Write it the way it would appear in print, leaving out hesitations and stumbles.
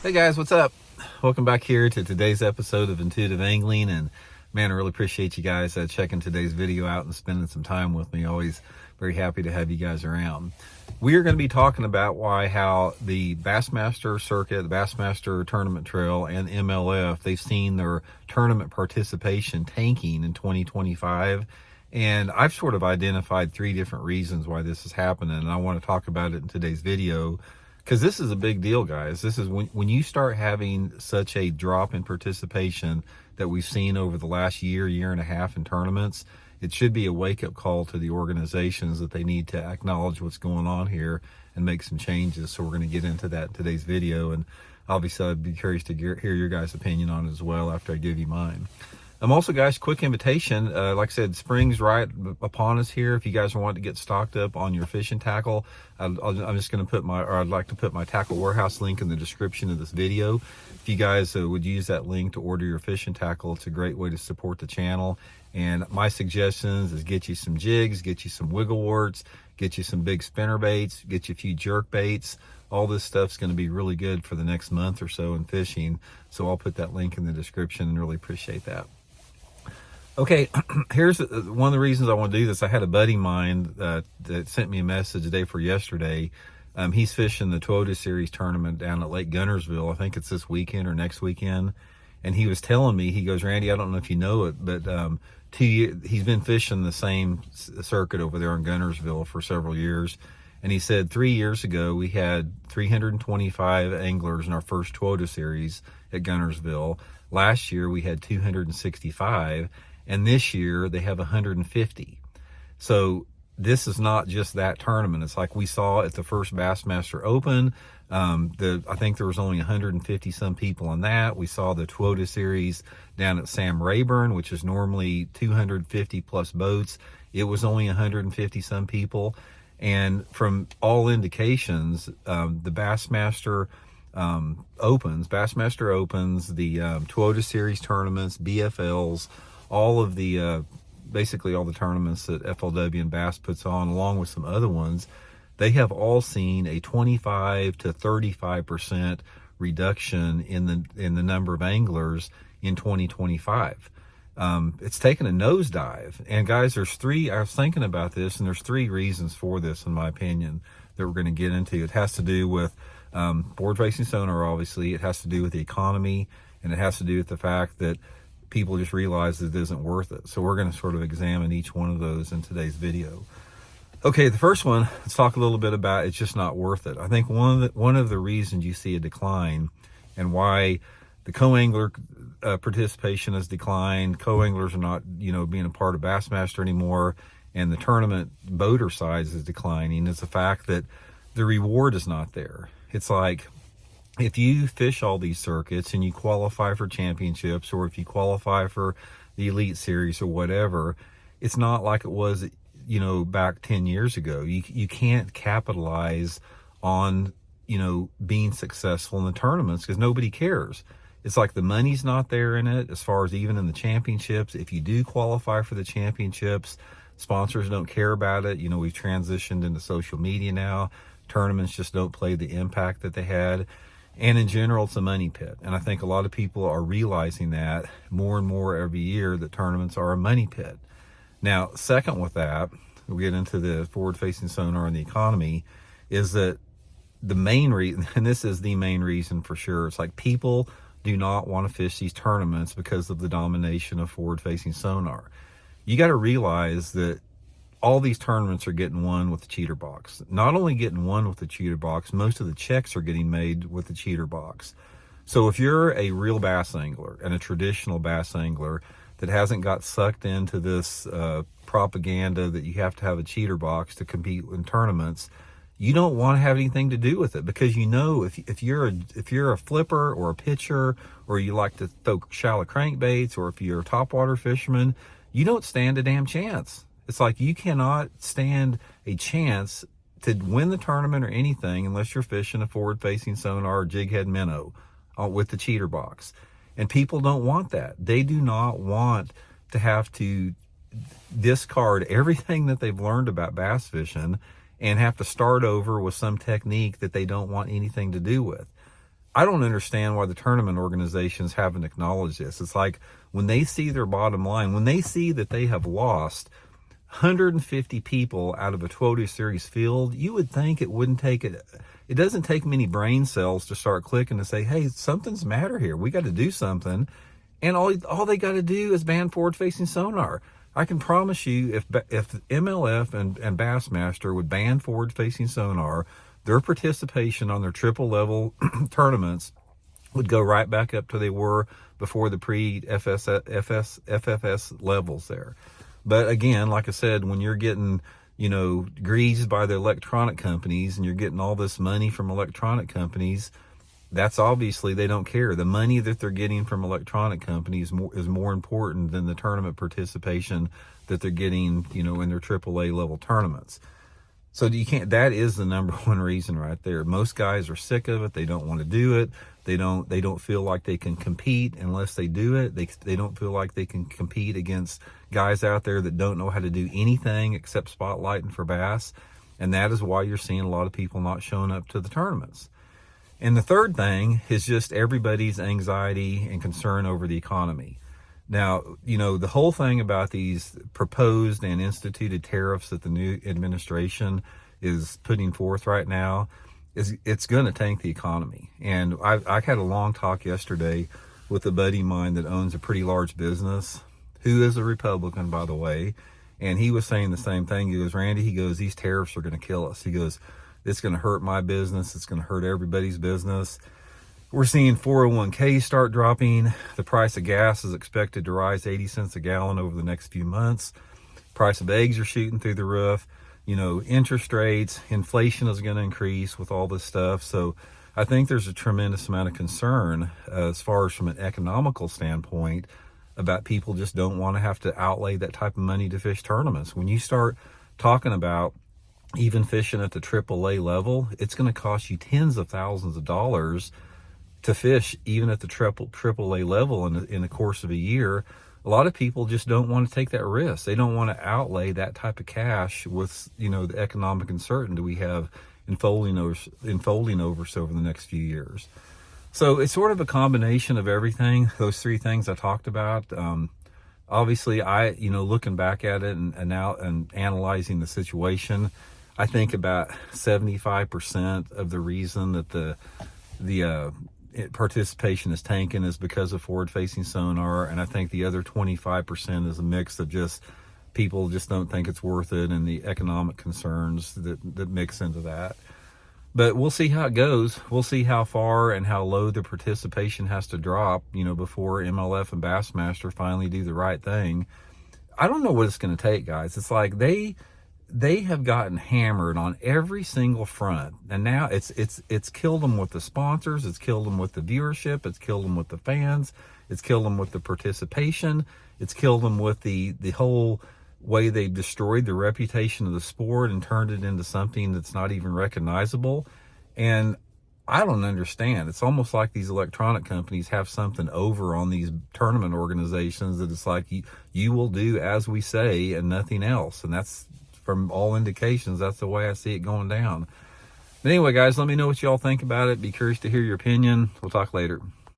Hey guys, what's up? Welcome back here to today's episode of Intuitive Angling. And man, I really appreciate you guys checking today's video out and spending some time with me. Always very happy to have you guys around. We are going to be talking about how the Bassmaster circuit, the Bassmaster tournament trail, and MLF, they've seen their tournament participation tanking in 2025. And I've sort of identified 3 different reasons why this is happening, and I want to talk about it in today's video. Because this is a big deal, guys. This is when you start having such a drop in participation that we've seen over the last year and a half in tournaments, it should be a wake-up call to the organizations that they need to acknowledge what's going on here and make some changes. So we're going to get into that in today's video. And obviously, I'd be curious to hear your guys' opinion on it as well after I give you mine. Also, guys, quick invitation. Like I said, spring's right upon us here. If you guys want to get stocked up on your fishing tackle, I'm just going to I'd like to put my tackle warehouse link in the description of this video. If you guys would use that link to order your fishing tackle, it's a great way to support the channel. And my suggestions is get you some jigs, get you some wiggle warts, get you some big spinner baits, get you a few jerk baits. All this stuff's going to be really good for the next month or so in fishing. So I'll put that link in the description and really appreciate that. Okay, here's one of the reasons I want to do this. I had a buddy of mine that sent me a message the day for yesterday. He's fishing the Toyota Series tournament down at Lake Gunnersville. I think it's this weekend or next weekend. And he was telling me, he goes, Randy, I don't know if you know it, but 2 years, he's been fishing the same circuit over there in Gunnersville for several years. And he said 3 years ago, we had 325 anglers in our first Toyota Series at Gunnersville. Last year, we had 265. And this year they have 150. So this is not just that tournament. It's like we saw at the first Bassmaster Open. I think there was only 150 some people on that. We saw the Toyota Series down at Sam Rayburn, which is normally 250 plus boats. It was only 150 some people. And from all indications, the Bassmaster Opens, the Toyota Series tournaments, BFLs, all of the basically all the tournaments that FLW and Bass puts on, along with some other ones, they have all seen a 25 to 35% reduction in the number of anglers in 2025. It's taken a nosedive. And guys, I was thinking about this, and there's 3 reasons for this, in my opinion, that we're going to get into. It has to do with forward-facing sonar, obviously. It has to do with the economy, and it has to do with the fact that people just realize that it isn't worth it. So we're going to sort of examine each one of those in today's video. Okay, the first one, let's talk a little bit about it's just not worth it. I think one of the reasons you see a decline and why the co-angler participation has declined, co-anglers are not, being a part of Bassmaster anymore, and the tournament boater size is declining, is the fact that the reward is not there. It's like, if you fish all these circuits and you qualify for championships, or if you qualify for the Elite Series or whatever, it's not like it was, back 10 years ago. You can't capitalize on, being successful in the tournaments because nobody cares. It's like the money's not there in it as far as even in the championships. If you do qualify for the championships, sponsors don't care about it. We've transitioned into social media now. Tournaments just don't play the impact that they had. And in general, it's a money pit. And I think a lot of people are realizing that more and more every year, that tournaments are a money pit. Now, second with that, we'll get into the forward-facing sonar and the economy, is that the main reason, and this is the main reason for sure, it's like people do not want to fish these tournaments because of the domination of forward-facing sonar. You got to realize that all these tournaments are getting won with the cheater box. Not only getting won with the cheater box, most of the checks are getting made with the cheater box. So if you're a real bass angler and a traditional bass angler that hasn't got sucked into this propaganda that you have to have a cheater box to compete in tournaments, you don't want to have anything to do with it, because if you're a flipper or a pitcher, or you like to throw shallow crankbaits, or if you're a topwater fisherman, you don't stand a damn chance. It's like you cannot stand a chance to win the tournament or anything unless you're fishing a forward-facing sonar or jig head minnow with the cheater box. And people don't want that. They do not want to have to discard everything that they've learned about bass fishing and have to start over with some technique that they don't want anything to do with. I don't understand why the tournament organizations haven't acknowledged this. It's like when they see their bottom line, when they see that they have lost 150 people out of a 12 series field, you would think it wouldn't take it. It doesn't take many brain cells to start clicking to say, hey, something's the matter here. We got to do something. And all they got to do is ban forward-facing sonar. I can promise you, if MLF and Bassmaster would ban forward-facing sonar, their participation on their triple level tournaments would go right back up to they were before the FFS levels there. But again, like I said, when you're getting, greased by the electronic companies and you're getting all this money from electronic companies, that's obviously they don't care. The money that they're getting from electronic companies is more important than the tournament participation that they're getting, in their AAA level tournaments. So that is the number one reason right there. Most guys are sick of it. They don't want to do it. They don't feel like they can compete unless they do it. They don't feel like they can compete against guys out there that don't know how to do anything except spotlighting for bass. And that is why you're seeing a lot of people not showing up to the tournaments. And the third thing is just everybody's anxiety and concern over the economy. Now, the whole thing about these proposed and instituted tariffs that the new administration is putting forth right now is it's going to tank the economy. And I had a long talk yesterday with a buddy of mine that owns a pretty large business, who is a Republican, by the way. And he was saying the same thing. He goes, Randy, these tariffs are going to kill us. He goes, it's going to hurt my business. It's going to hurt everybody's business. We're seeing 401ks start dropping. The price of gas is expected to rise 80 cents a gallon over the next few months. Price of eggs are shooting through the roof. Interest rates, inflation is going to increase with all this stuff. So I think there's a tremendous amount of concern as far as from an economical standpoint about people just don't want to have to outlay that type of money to fish tournaments. When you start talking about even fishing at the AAA level, it's going to cost you tens of thousands of dollars to fish even at the AAA level in the course of a year. A lot of people just don't want to take that risk. They don't want to outlay that type of cash with, the economic uncertainty we have unfolding over us over the next few years. So it's sort of a combination of everything, those three things I talked about. Obviously, looking back at it and analyzing the situation, I think about 75% of the reason that the participation is tanking is because of forward-facing sonar, and I think the other 25% is a mix of just people just don't think it's worth it, and the economic concerns that mix into that. But we'll see how it goes. We'll see how far and how low the participation has to drop, before MLF and Bassmaster finally do the right thing. I don't know what it's going to take, guys. It's like they have gotten hammered on every single front, and now it's killed them with the sponsors, it's killed them with the viewership, it's killed them with the fans, it's killed them with the participation, it's killed them with the whole way they've destroyed the reputation of the sport and turned it into something that's not even recognizable. And I don't understand. It's almost like these electronic companies have something over on these tournament organizations that it's like you will do as we say and nothing else. And that's, from all indications, that's the way I see it going down. But anyway, guys, let me know what y'all think about it. Be curious to hear your opinion. We'll talk later.